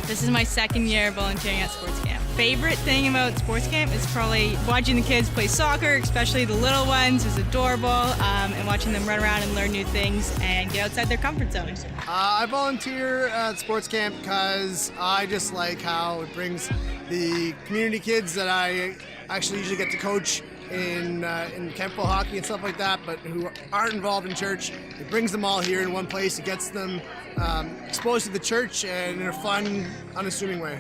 This is my second year volunteering at sports camp. Favorite thing about sports camp is probably watching the kids play soccer, especially the little ones. It's adorable, and watching them run around and learn new things and get outside their comfort zone. I volunteer at sports camp because I just like how it brings the community kids that I actually usually get to coach in Kemptville hockey and stuff like that, but who aren't involved in church. It brings them all here in one place. It gets them exposed to the church and in a fun, unassuming way.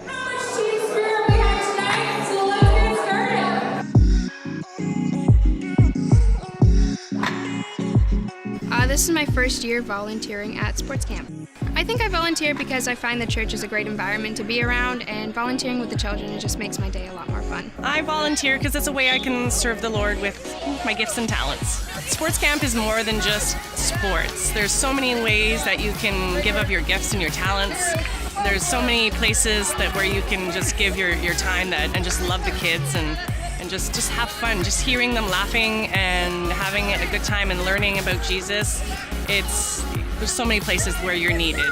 How much team spirit we have tonight, so let's get started. This is my first year volunteering at sports camp. I think I volunteer because I find the church is a great environment to be around, and volunteering with the children just makes my day a lot more fun. I volunteer because it's a way I can serve the Lord with my gifts and talents. Sports camp is more than just sports. There's so many ways that you can give of your gifts and your talents. There's so many places where you can just give your time and just love the kids and just have fun. Just hearing them laughing and having a good time and learning about Jesus. There's so many places where you're needed.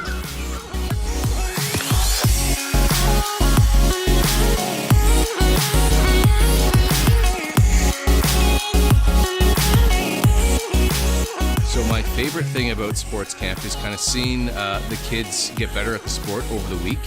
So my favorite thing about sports camp is kind of seeing the kids get better at the sport over the week.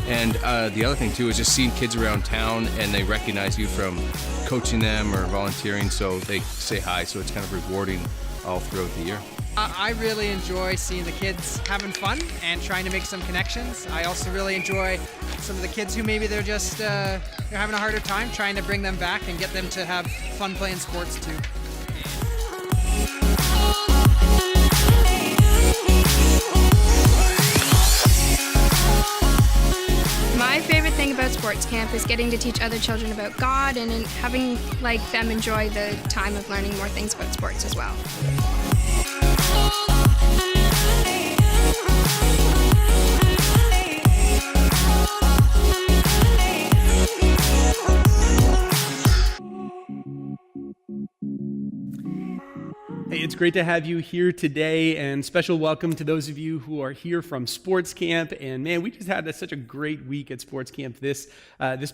And the other thing too is just seeing kids around town and they recognize you from coaching them or volunteering, so they say hi. So it's kind of rewarding all throughout the year. I really enjoy seeing the kids having fun and trying to make some connections. I also really enjoy some of the kids who maybe they're just they're having a harder time, trying to bring them back and get them to have fun playing sports too. My favorite thing about sports camp is getting to teach other children about God and having them enjoy the time of learning more things about sports as well. Hey, it's great to have you here today, and special welcome to those of you who are here from sports camp. And man, we just had such a great week at sports camp this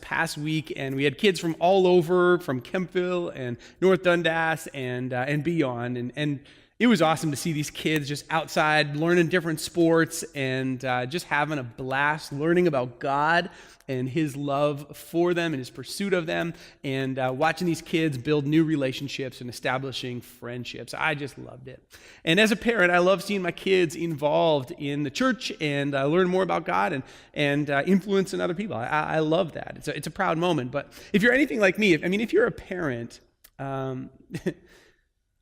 past week, and we had kids from all over, from Kemptville and North Dundas and beyond, and it was awesome to see these kids just outside learning different sports and just having a blast learning about God and His love for them and His pursuit of them, and watching these kids build new relationships and establishing friendships. I just loved it. And as a parent, I love seeing my kids involved in the church and learn more about God and influencing other people. I love that. It's a proud moment. But if you're anything like me, if you're a parent,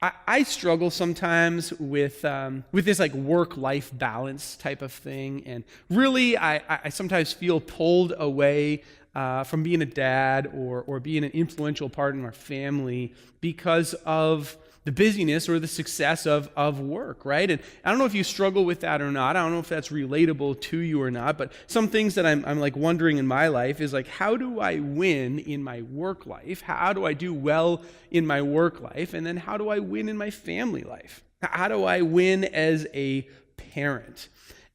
I struggle sometimes with this work-life balance type of thing, and really I sometimes feel pulled away from being a dad or being an influential part in our family because of the busyness or the success of work, right? And I don't know if you struggle with that or not. I don't know if that's relatable to you or not, but some things that I'm wondering in my life is how do I win in my work life? How do I do well in my work life? And then how do I win in my family life? How do I win as a parent?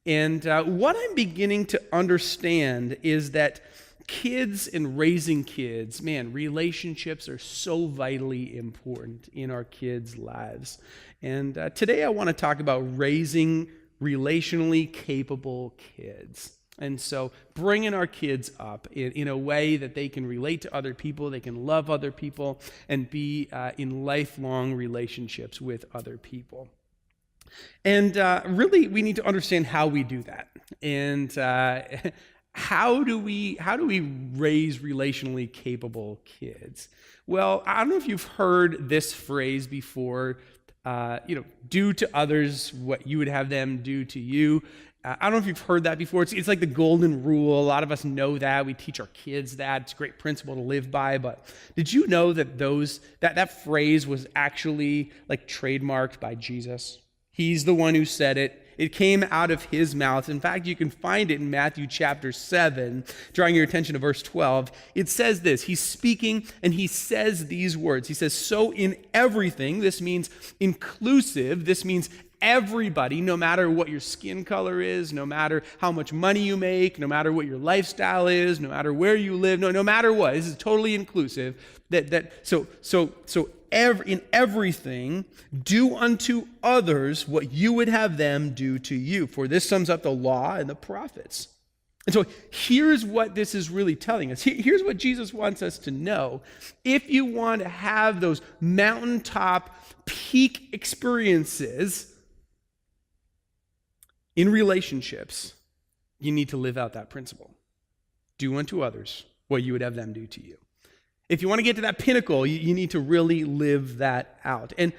And what I'm beginning to understand is that kids and raising kids, man, relationships are so vitally important in our kids' lives. And today I want to talk about raising relationally capable kids. And so bringing our kids up in a way that they can relate to other people, they can love other people, and be in lifelong relationships with other people. And really, we need to understand how we do that. And how do we raise relationally capable kids? Well, I don't know if you've heard this phrase before, do to others what you would have them do to you. I don't know if you've heard that before. It's like the golden rule. A lot of us know that. We teach our kids that. It's a great principle to live by. But did you know that that phrase was actually trademarked by Jesus? He's the one who said it. It came out of his mouth. In fact, you can find it in Matthew chapter 7, drawing your attention to verse 12. It says this. He's speaking and he says these words. He says, so in everything, this means inclusive, this means everybody, no matter what your skin color is, no matter how much money you make, no matter what your lifestyle is, no matter where you live, no matter what. This is totally inclusive. In everything, do unto others what you would have them do to you. For this sums up the law and the prophets. And so here's what this is really telling us. Here's what Jesus wants us to know. If you want to have those mountaintop peak experiences in relationships, you need to live out that principle. Do unto others what you would have them do to you. If you want to get to that pinnacle, you need to really live that out. And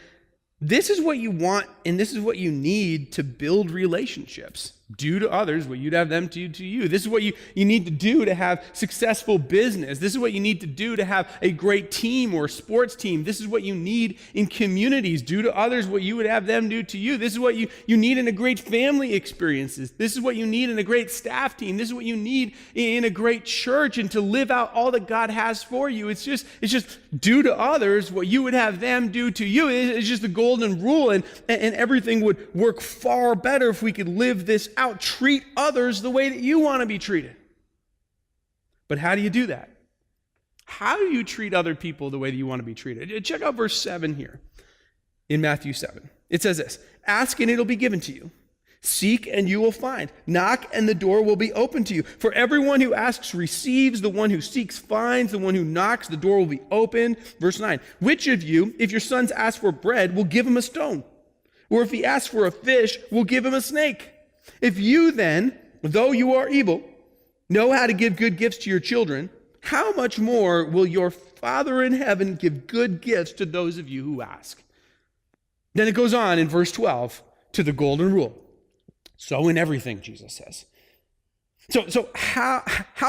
this is what you want, and this is what you need to build relationships. Do to others what you'd have them do to you. This is what you need to do to have successful business. This is what you need to do to have a great team or sports team. This is what you need in communities. Do to others what you would have them do to you. This is what you need in a great family experiences. This is what you need in a great staff team. This is what you need in a great church, and to live out all that God has for you. It's just do to others what you would have them do to you. It's just the golden rule, and everything would work far better if we could live this out. Treat others the way that you want to be treated. But how do you do that? How do you treat other people the way that you want to be treated? Check out verse 7 here in Matthew 7. It says this: ask and it'll be given to you. Seek and you will find. Knock and the door will be open to you. For everyone who asks receives, the one who seeks finds, the one who knocks, the door will be opened. Verse 9, which of you, if your sons ask for bread, will give him a stone? Or if he asks for a fish, will give him a snake? If you then, though you are evil, know how to give good gifts to your children, how much more will your Father in heaven give good gifts to those of you who ask? Then it goes on in verse 12 to the golden rule. So in everything, Jesus says. So how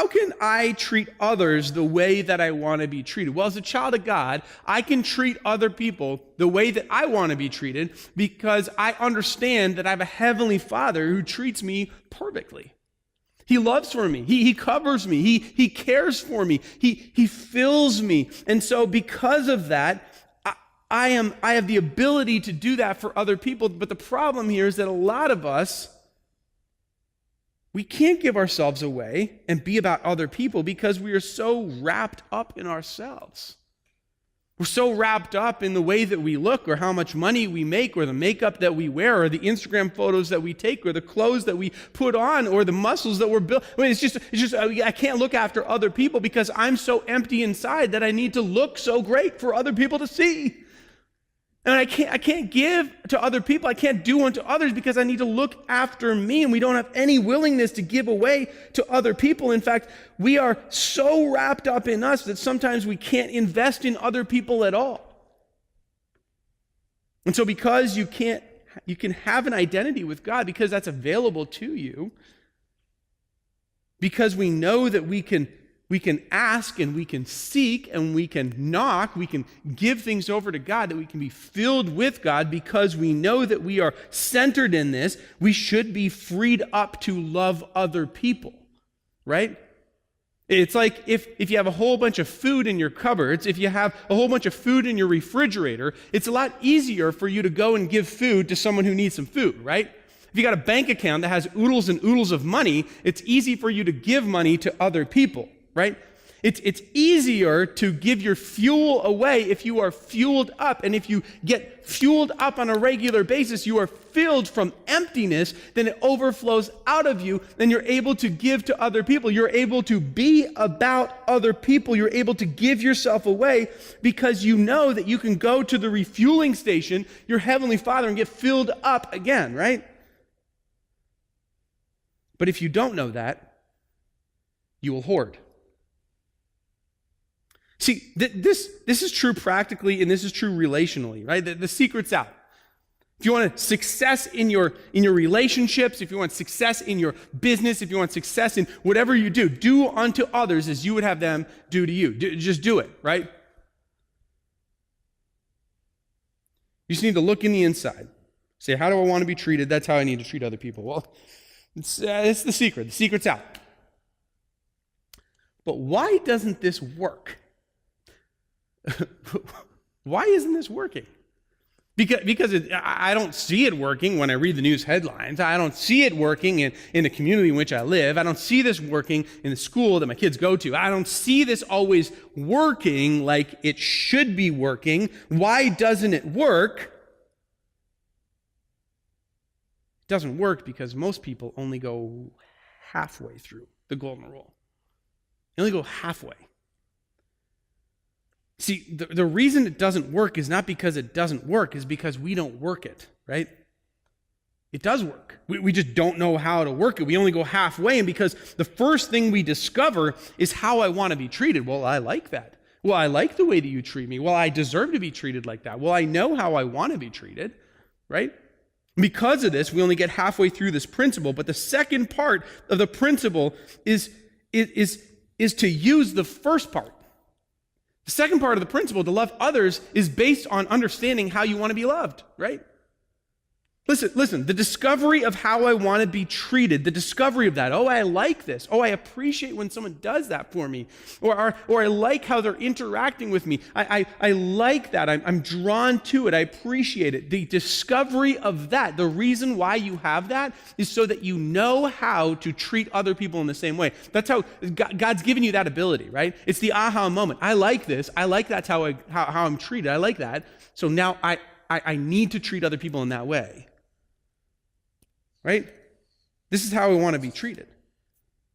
can I treat others the way that I want to be treated? Well, as a child of God, I can treat other people the way that I want to be treated because I understand that I have a heavenly Father who treats me perfectly. He loves for me. He covers me. He cares for me. He fills me. And so because of that, I have the ability to do that for other people. But the problem here is that a lot of us, we can't give ourselves away and be about other people because we are so wrapped up in ourselves. We're so wrapped up in the way that we look, or how much money we make, or the makeup that we wear, or the Instagram photos that we take, or the clothes that we put on, or the muscles that we're built. I mean, it's just I can't look after other people because I'm so empty inside that I need to look so great for other people to see. And I can't give to other people. I can't do unto others because I need to look after me. And we don't have any willingness to give away to other people. In fact, we are so wrapped up in us that sometimes we can't invest in other people at all. And so because you can have an identity with God because that's available to you, because we know that we can ask and we can seek and we can knock, we can give things over to God, that we can be filled with God because we know that we are centered in this. We should be freed up to love other people, right? It's like if you have a whole bunch of food in your cupboards, if you have a whole bunch of food in your refrigerator, it's a lot easier for you to go and give food to someone who needs some food, right? If you got a bank account that has oodles and oodles of money, it's easy for you to give money to other people. Right? It's easier to give your fuel away if you are fueled up. And if you get fueled up on a regular basis, you are filled from emptiness, then it overflows out of you, then you're able to give to other people. You're able to be about other people. You're able to give yourself away because you know that you can go to the refueling station, your Heavenly Father, and get filled up again, right? But if you don't know that, you will hoard. See, this is true practically, and this is true relationally, right? The secret's out. If you want success in your relationships, if you want success in your business, if you want success in whatever you do unto others as you would have them do to you. Just do it, right? You just need to look in the inside. Say, how do I want to be treated? That's how I need to treat other people. Well, it's the secret. The secret's out. But why doesn't this work? Why isn't this working? Because I don't see it working when I read the news headlines. I don't see it working in the community in which I live. I don't see this working in the school that my kids go to. I don't see this always working like it should be working. Why doesn't it work? It doesn't work because most people only go halfway through the golden rule. They only go halfway. See, the reason it doesn't work is not because it doesn't work, is because we don't work it, right? It does work. We just don't know how to work it. We only go halfway, and because the first thing we discover is how I want to be treated. Well, I like that. Well, I like the way that you treat me. Well, I deserve to be treated like that. Well, I know how I want to be treated, right? Because of this, we only get halfway through this principle, but the second part of the principle is to use the first part. The second part of the principle, to love others, is based on understanding how you want to be loved, right? Listen, the discovery of how I want to be treated, the discovery of that, oh, I like this, oh, I appreciate when someone does that for me, or I like how they're interacting with me, I like that, I'm drawn to it, I appreciate it. The discovery of that, the reason why you have that is so that you know how to treat other people in the same way. That's how God's given you that ability, right? It's the aha moment. I like this, I like that's how I'm treated, I like that, so now I need to treat other people in that way. Right? This is how we want to be treated.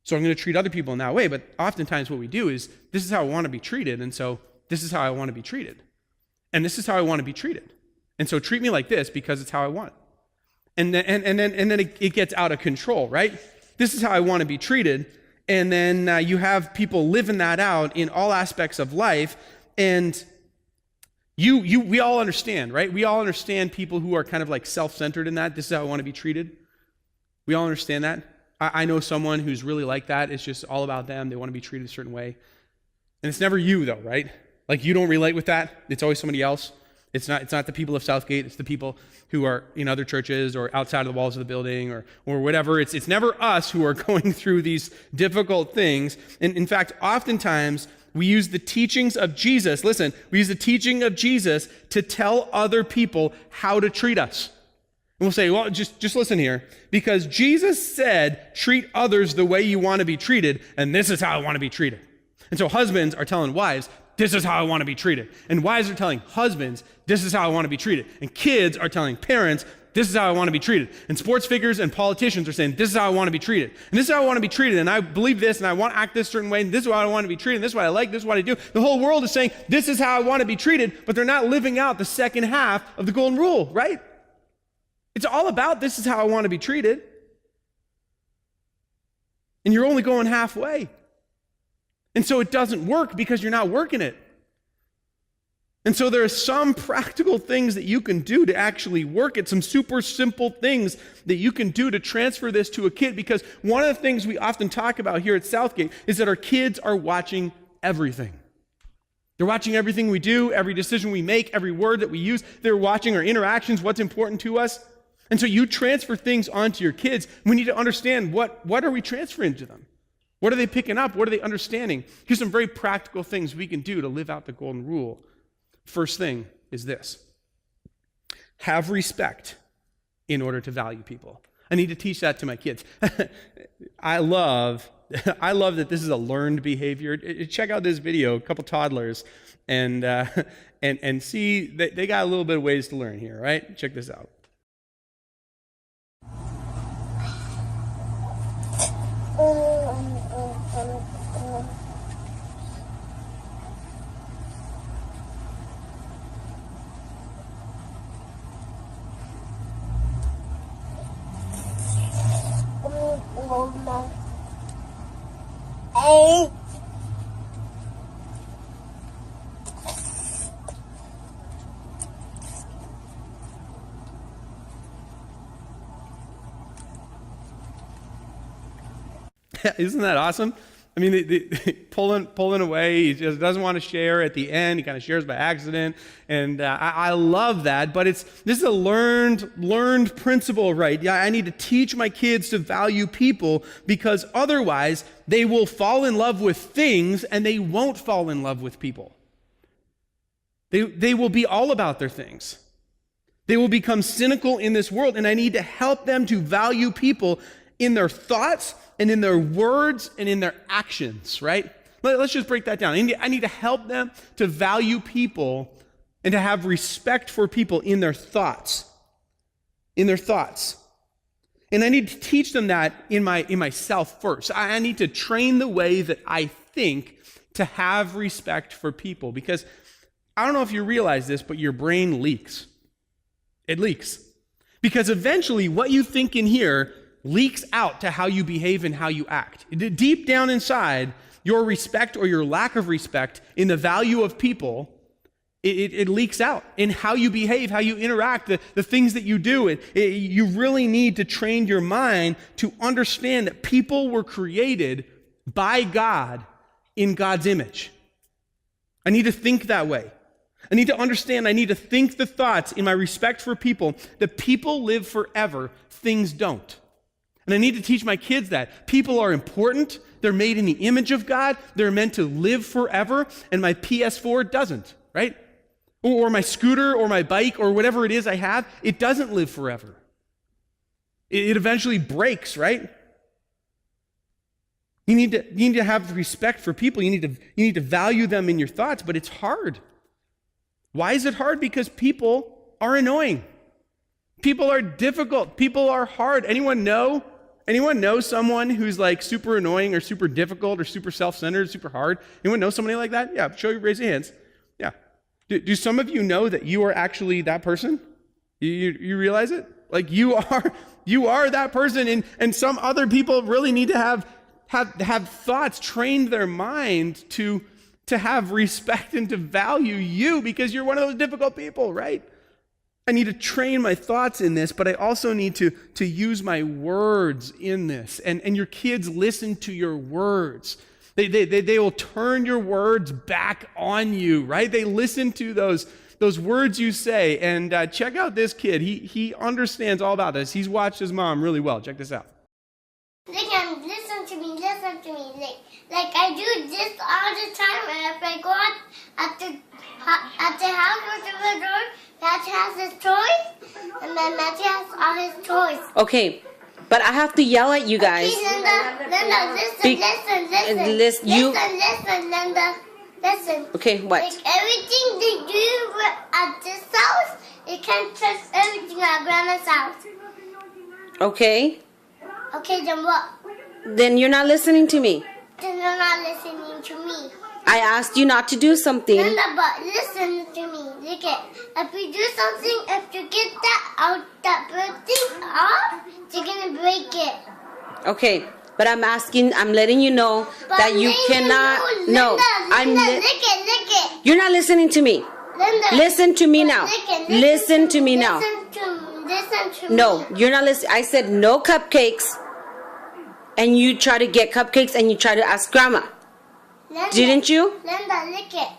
So I'm going to treat other people in that way, but oftentimes what we do is, this is how I want to be treated, and so this is how I want to be treated. And this is how I want to be treated. And so treat me like this because it's how I want. And then it gets out of control, right? This is how I want to be treated, and then you have people living that out in all aspects of life, and we all understand, right? We all understand people who are kind of like self-centered in that. This is how I want to be treated. We all understand that. I know someone who's really like that. It's just all about them. They want to be treated a certain way. And it's never you, though, right? Like, you don't relate with that. It's always somebody else. It's not the people of Southgate. It's the people who are in other churches or outside of the walls of the building or whatever. It's never us who are going through these difficult things. And in fact, oftentimes, we use the teachings of Jesus. Listen, we use the teaching of Jesus to tell other people how to treat us. And we'll say, well, just listen here. Because Jesus said, treat others the way you want to be treated, and this is how I want to be treated. And so husbands are telling wives, this is how I want to be treated. And wives are telling husbands, this is how I want to be treated. And kids are telling parents, this is how I want to be treated. And sports figures and politicians are saying, this is how I want to be treated. And this is how I want to be treated. And I believe this, and I want to act this certain way, and this is how I want to be treated, and this is what I like, this is what I do. The whole world is saying, this is how I want to be treated, but they're not living out the second half of the golden rule, right? It's all about this is how I want to be treated. And you're only going halfway. And so it doesn't work because you're not working it. And so there are some practical things that you can do to actually work it, some super simple things that you can do to transfer this to a kid, because one of the things we often talk about here at Southgate is that our kids are watching everything. They're watching everything we do, every decision we make, every word that we use. They're watching our interactions, what's important to us. And so you transfer things onto your kids. We need to understand what are we transferring to them? What are they picking up? What are they understanding? Here's some very practical things we can do to live out the golden rule. First thing is this: have respect in order to value people. I need to teach that to my kids. I love that this is a learned behavior. Check out this video, a couple toddlers, and see they got a little bit of ways to learn here, right? Check this out. Oh! Isn't that awesome? I mean, pulling away. He just doesn't want to share at the end. He kind of shares by accident, and I love that. But this is a learned principle, right? Yeah, I need to teach my kids to value people, because otherwise they will fall in love with things and they won't fall in love with people. They will be all about their things. They will become cynical in this world, and I need to help them to value people in their thoughts and in their words and in their actions, right? Let's just break that down. I need to help them to value people and to have respect for people in their thoughts. In their thoughts. And I need to teach them that in myself first. I need to train the way that I think to have respect for people, because I don't know if you realize this, but your brain leaks. It leaks. Because eventually what you think in here leaks out to how you behave and how you act. Deep down inside, your respect or your lack of respect in the value of people, it leaks out in how you behave, how you interact, the things that you do. You really need to train your mind to understand that people were created by God in God's image. I need to think that way. I need to understand, I need to think the thoughts in my respect for people, that people live forever, things don't. And I need to teach my kids that. People are important, they're made in the image of God, they're meant to live forever, and my PS4 doesn't, right? Or my scooter or my bike or whatever it is I have, it doesn't live forever. It eventually breaks, right? You need to have respect for people. You need to value them in your thoughts, but it's hard. Why is it hard? Because people are annoying. People are difficult. People are hard. Anyone know someone who's like super annoying or super difficult or super self-centered, super hard? Anyone know somebody like that? Yeah, raise your hands. Yeah. Do some of you know that you are actually that person? You realize it? Like you are that person, and some other people really need to have thoughts trained their mind to have respect and to value you, because you're one of those difficult people, right? I need to train my thoughts in this, but I also need to use my words in this. And your kids listen to your words. They will turn your words back on you, right? They listen to those words you say. And check out this kid. He understands all about this. He's watched his mom really well. Check this out. Listen to me. Like I do this all the time, and if I go out at the house or the door, Matthew has his toys, and then Matthew has all his toys. Okay, but I have to yell at you guys. Okay, Linda, listen. Linda, listen. Okay, what? Like everything they do at this house, you can't trust everything at Grandma's house. Okay. Okay, then what? Then you're not listening to me. Then you're not listening to me. I asked you not to do something. Linda, but listen to me. Look at, if you do something, if you get that bird thing off, you're gonna break it. Okay, but I'm letting you know But that you cannot. Linda, Lick it. You're not listening to me. Linda, listen to me now. Listen to me now. Listen to me. No, you're not listening. I said no cupcakes, and you try to get cupcakes, and you try to ask Grandma. Linda, Didn't you? Linda, lick it.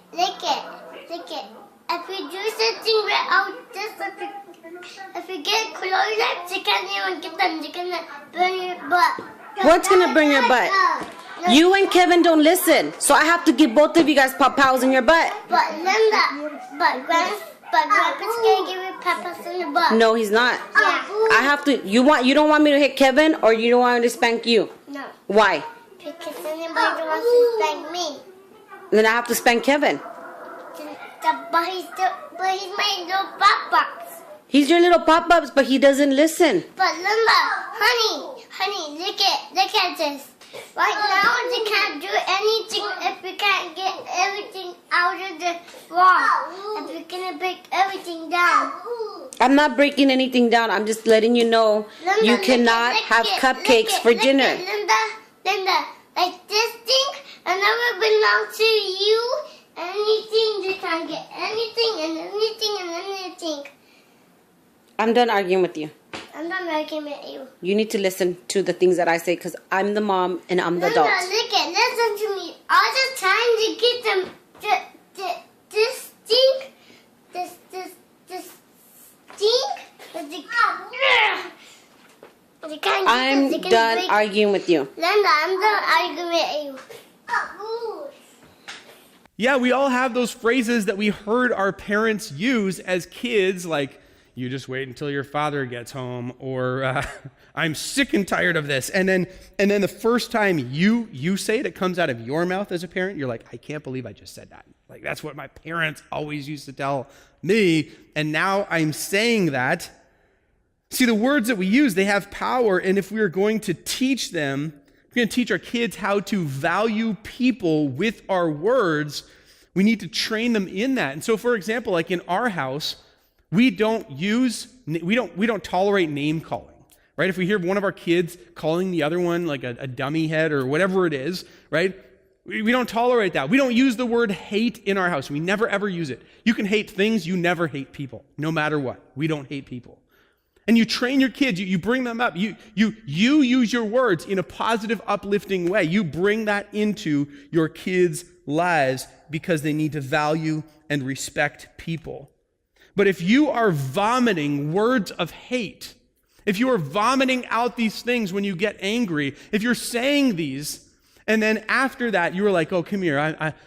If you do something right out this, if you get close, you can't even get them. You're gonna burn your butt. What's gonna burn your butt? You and Kevin don't listen, so I have to give both of you guys pop-pows in your butt. But Linda, Grandpa's gonna give you peppers in the butt. No, he's not. Yeah. I have to. You don't want me to hit Kevin, or you don't want me to spank you? No. Why? Because anybody wants to spank me. Then I have to spank Kevin. But he's my little pop-ups. He's your little pop-ups, but he doesn't listen. But Linda, honey, look at this. Right now, they can't do anything if we can't get everything out of the wall. If we're gonna break everything down. I'm not breaking anything down. I'm just letting you know you cannot have cupcakes for dinner. Linda, like this thing, I never belong to you. Anything, they can't get anything and anything and anything. I'm done arguing with you. I'm not arguing with you. You need to listen to the things that I say, because I'm the mom and I'm the adult. Listen to me. All the time to get them this thing, I'm done arguing with you. Linda, I'm done arguing with you. Yeah, we all have those phrases that we heard our parents use as kids, like, you just wait until your father gets home, or I'm sick and tired of this. And then the first time you say it comes out of your mouth as a parent, you're like, I can't believe I just said that. Like, that's what my parents always used to tell me, and now I'm saying that. See, the words that we use, they have power, and if we are going to teach them, we're going to teach our kids how to value people with our words, we need to train them in that. And so, for example, like in our house, we don't tolerate name calling, right? If we hear one of our kids calling the other one like a dummy head or whatever it is, right? We don't tolerate that. We don't use the word hate in our house. We never ever use it. You can hate things, you never hate people, no matter what. We don't hate people. And you train your kids, you bring them up. You use your words in a positive, uplifting way. You bring that into your kids' lives because they need to value and respect people. But if you are vomiting words of hate, if you are vomiting out these things when you get angry, if you're saying these, and then after that you're like, oh, come here,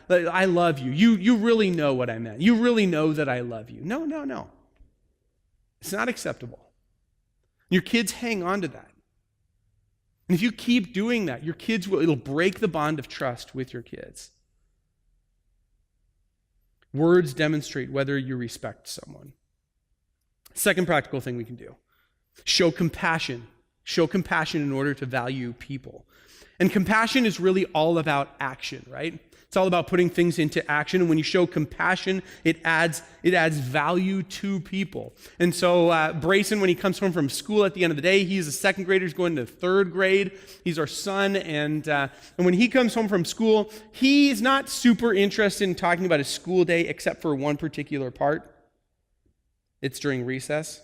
I love you. You really know what I meant. You really know that I love you. No. It's not acceptable. Your kids hang on to that. And if you keep doing that, your kids it'll break the bond of trust with your kids. Words demonstrate whether you respect someone. Second practical thing we can do, show compassion. Show compassion in order to value people. And compassion is really all about action, right? It's all about putting things into action. And when you show compassion, it adds value to people. And so Brayson, when he comes home from school at the end of the day, he's a second grader, he's going to third grade. He's our son. And when he comes home from school, he's not super interested in talking about his school day except for one particular part. It's during recess.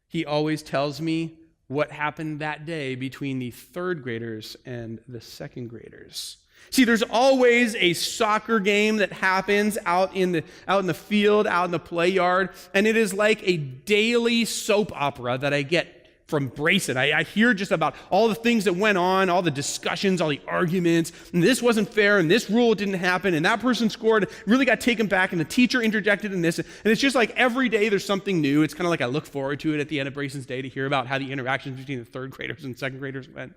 He always tells me what happened that day between the third graders and the second graders. See, there's always a soccer game that happens out in the field, out in the play yard, and it is like a daily soap opera that I get from Brayson. I hear just about all the things that went on, all the discussions, all the arguments, and this wasn't fair, and this rule didn't happen, and that person scored, really got taken back, and the teacher interjected in this, and it's just like every day there's something new. It's kind of like I look forward to it at the end of Brayson's day to hear about how the interactions between the third graders and second graders went.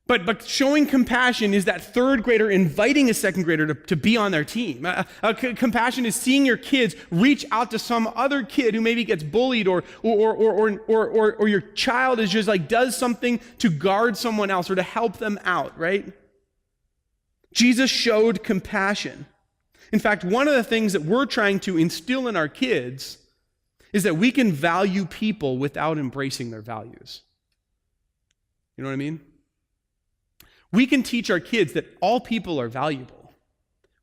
But showing compassion is that third grader inviting a second grader to be on their team. Compassion is seeing your kids reach out to some other kid who maybe gets bullied or your child is just like does something to guard someone else or to help them out, right? Jesus showed compassion. In fact, one of the things that we're trying to instill in our kids is that we can value people without embracing their values. You know what I mean? We can teach our kids that all people are valuable.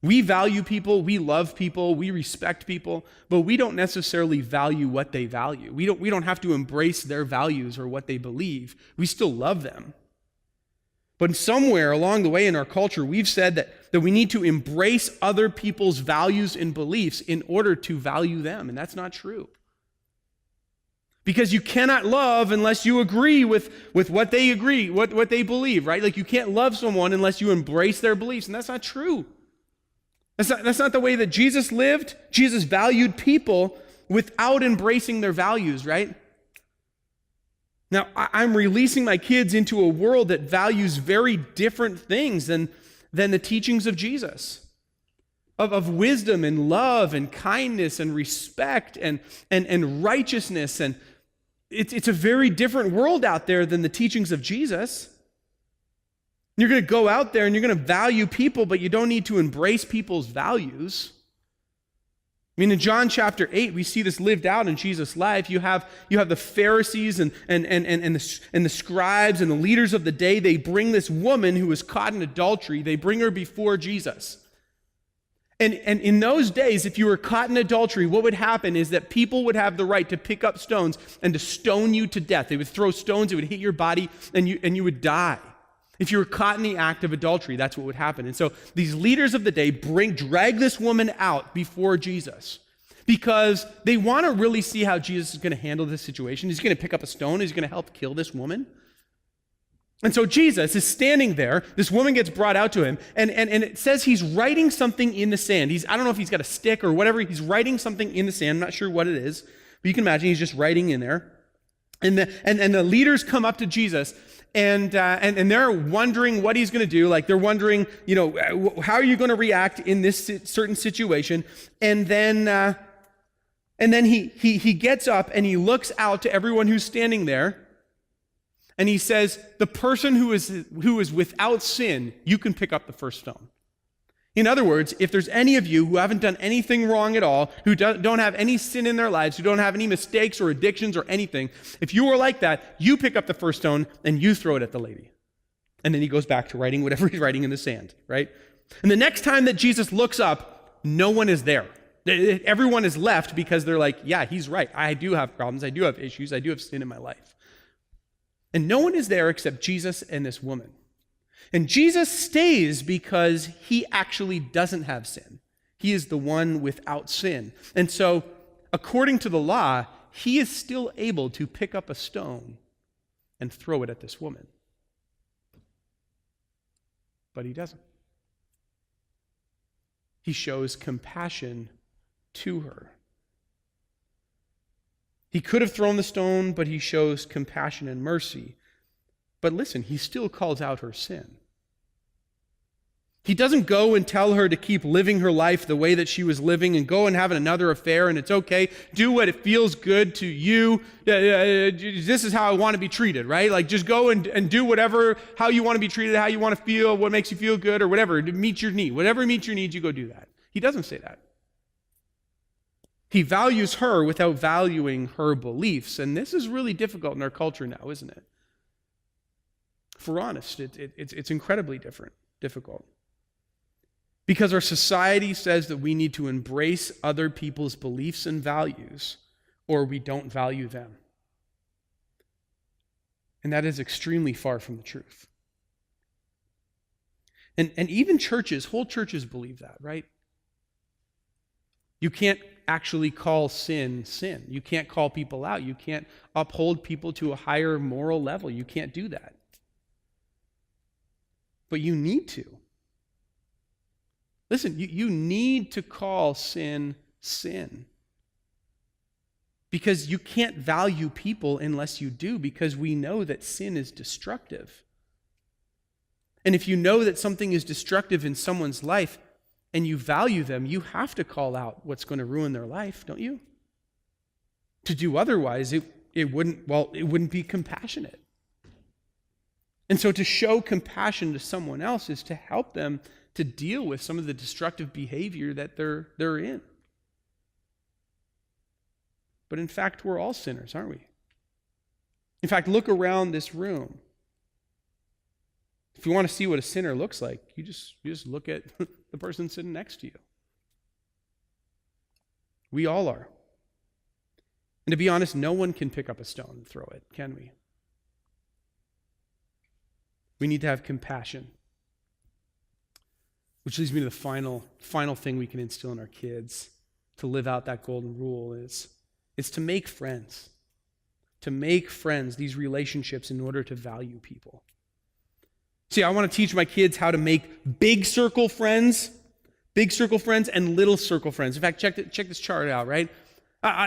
We value people, we love people, we respect people, but we don't necessarily value what they value. We don't have to embrace their values or what they believe. We still love them. But somewhere along the way in our culture, we've said that we need to embrace other people's values and beliefs in order to value them, and that's not true. Because you cannot love unless you agree with what they agree, what they believe, right? Like you can't love someone unless you embrace their beliefs, and that's not true. That's not the way that Jesus lived. Jesus valued people without embracing their values, right? Now, I'm releasing my kids into a world that values very different things than the teachings of Jesus. Of wisdom and love and kindness and respect and righteousness, and it's a very different world out there than the teachings of Jesus. You're going to go out there and you're going to value people, but you don't need to embrace people's values. I mean, in John chapter 8, we see this lived out in Jesus' life. You have the Pharisees and the scribes and the leaders of the day. They bring this woman who was caught in adultery. They bring her before Jesus. And in those days, if you were caught in adultery, what would happen is that people would have the right to pick up stones and to stone you to death. They would throw stones, it would hit your body, and you would die. If you were caught in the act of adultery, that's what would happen. And so these leaders of the day drag this woman out before Jesus because they want to really see how Jesus is going to handle this situation. He's going to pick up a stone. He's going to help kill this woman. And so Jesus is standing there. This woman gets brought out to him, and it says he's writing something in the sand. I don't know if he's got a stick or whatever. He's writing something in the sand. I'm not sure what it is. But But you can imagine he's just writing in there. And the leaders come up to Jesus, and they're wondering what he's going to do. Like, they're wondering, how are you going to react in this certain situation? And then he gets up and he looks out to everyone who's standing there, and he says, the person who is without sin, you can pick up the first stone. In other words, if there's any of you who haven't done anything wrong at all, who don't have any sin in their lives, who don't have any mistakes or addictions or anything, if you are like that, you pick up the first stone and you throw it at the lady. And then he goes back to writing whatever he's writing in the sand, right? And the next time that Jesus looks up, no one is there. Everyone is left because they're like, yeah, he's right. I do have problems. I do have issues. I do have sin in my life. And no one is there except Jesus and this woman. And Jesus stays because he actually doesn't have sin. He is the one without sin. And so, according to the law, he is still able to pick up a stone and throw it at this woman. But he doesn't. He shows compassion to her. He could have thrown the stone, but he shows compassion and mercy. But listen, he still calls out her sin. He doesn't go and tell her to keep living her life the way that she was living and go and have another affair and it's okay. Do what it feels good to you. This is how I want to be treated, right? Like, just go and do whatever, how you want to be treated, how you want to feel, what makes you feel good or whatever to meet your need. Whatever meets your needs, you go do that. He doesn't say that. He values her without valuing her beliefs. And this is really difficult in our culture now, isn't it? If we're honest, it's incredibly difficult. Because our society says that we need to embrace other people's beliefs and values, or we don't value them. And that is extremely far from the truth. And even churches, whole churches believe that, right? You can't actually call sin sin. You can't call people out. You can't uphold people to a higher moral level. You can't do that. But you need to. Listen, you need to call sin sin. Because you can't value people unless you do, because we know that sin is destructive. And if you know that something is destructive in someone's life and you value them, you have to call out what's going to ruin their life, don't you? To do otherwise, it wouldn't be compassionate. And so to show compassion to someone else is to help them to deal with some of the destructive behavior that they're in. But in fact, we're all sinners, aren't we? In fact, look around this room. If you want to see what a sinner looks like, you just look at the person sitting next to you. We all are. And to be honest, no one can pick up a stone and throw it, can we? We need to have compassion. Which leads me to the final thing we can instill in our kids to live out that golden rule is to make friends. To make friends, these relationships, in order to value people. See, I want to teach my kids how to make big circle friends and little circle friends. In fact, check this chart out, right?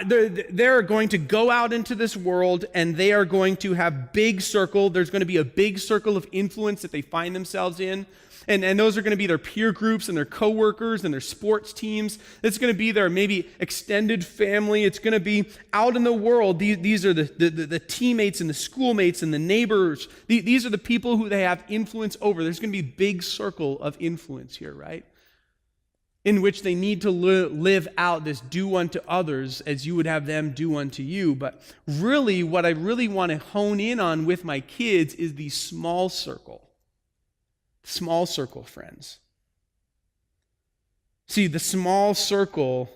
They're going to go out into this world and they are going to have big circle. There's going to be a big circle of influence that they find themselves in. And those are going to be their peer groups and their coworkers and their sports teams. It's going to be their maybe extended family. It's going to be out in the world. These are the teammates and the schoolmates and the neighbors. These are the people who they have influence over. There's going to be a big circle of influence here, right? In which they need to live out this do unto others as you would have them do unto you. But really, what I really want to hone in on with my kids is the small circle. Small circle friends. See, the small circle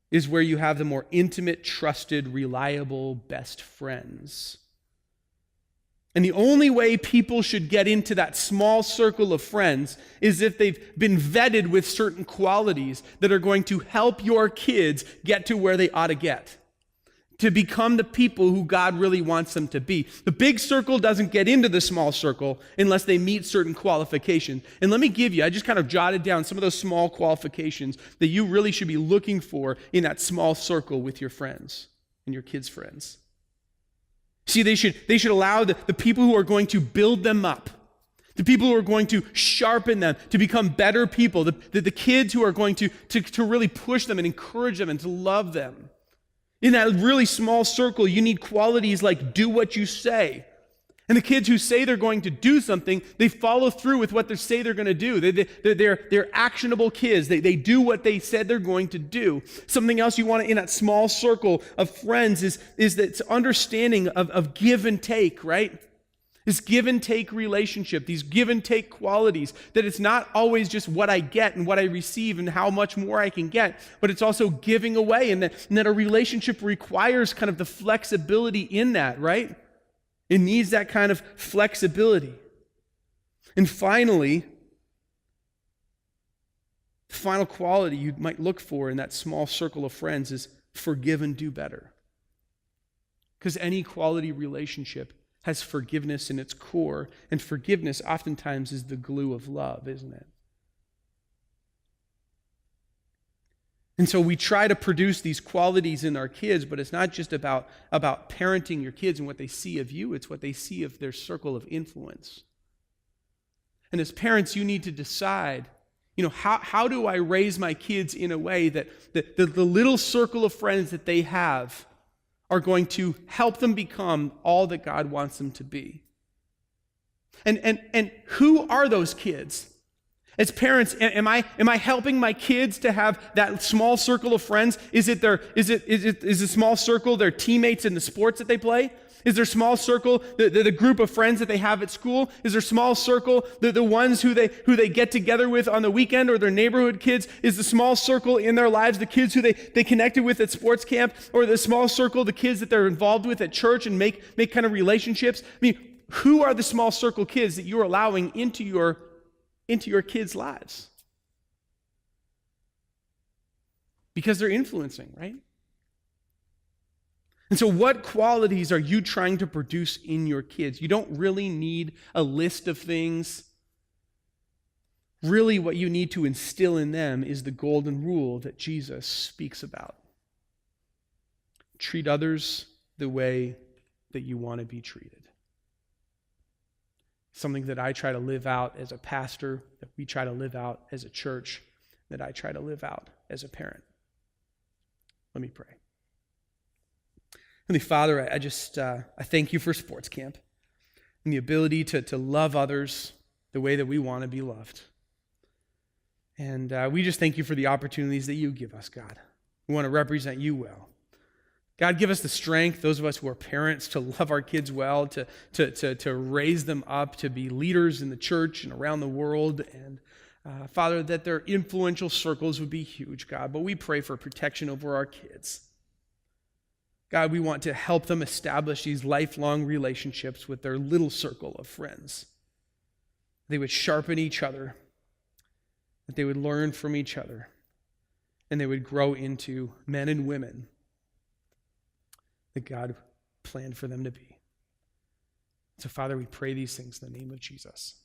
is where you have the more intimate, trusted, reliable, best friends. And the only way people should get into that small circle of friends is if they've been vetted with certain qualities that are going to help your kids get to where they ought to get. To become the people who God really wants them to be. The big circle doesn't get into the small circle unless they meet certain qualifications. And let me give you, I just kind of jotted down some of those small qualifications that you really should be looking for in that small circle with your friends. and your kids' friends. See, they should allow the people who are going to build them up, the people who are going to sharpen them to become better people, the kids who are going to really push them and encourage them and to love them. In that really small circle, you need qualities like do what you say. And the kids who say they're going to do something, they follow through with what they say they're going to do. They're actionable kids. They do what they said they're going to do. Something else you want in that small circle of friends is that understanding of give and take, right? This give and take relationship, these give and take qualities, that it's not always just what I get and what I receive and how much more I can get, but it's also giving away, and that a relationship requires kind of the flexibility in that, right? It needs that kind of flexibility. And finally, the final quality you might look for in that small circle of friends is forgive and do better. Because any quality relationship has forgiveness in its core, and forgiveness oftentimes is the glue of love, isn't it? And so we try to produce these qualities in our kids, but it's not just about parenting your kids and what they see of you, it's what they see of their circle of influence. And as parents, you need to decide, how do I raise my kids in a way that the little circle of friends that they have are going to help them become all that God wants them to be? And who are those kids? As parents, am I helping my kids to have that small circle of friends? Is a small circle their teammates in the sports that they play? Is there small circle the group of friends that they have at school? Is there small circle the ones who they get together with on the weekend, or their neighborhood kids? Is the small circle in their lives the kids who they connected with at sports camp, or the small circle the kids that they're involved with at church and make kind of relationships? I mean, who are the small circle kids that you're allowing into your kids' lives? Because they're influencing, right? And so what qualities are you trying to produce in your kids? You don't really need a list of things. Really, what you need to instill in them is the golden rule that Jesus speaks about. Treat others the way that you want to be treated. Something that I try to live out as a pastor, that we try to live out as a church, that I try to live out as a parent. Let me pray. Heavenly Father, I thank you for sports camp and the ability to love others the way that we want to be loved. And we just thank you for the opportunities that you give us, God. We want to represent you well. God, give us the strength, those of us who are parents, to love our kids well, to raise them up, to be leaders in the church and around the world. And Father, that their influential circles would be huge, God. But we pray for protection over our kids. God, we want to help them establish these lifelong relationships with their little circle of friends. They would sharpen each other, that they would learn from each other, and they would grow into men and women that God planned for them to be. So, Father, we pray these things in the name of Jesus.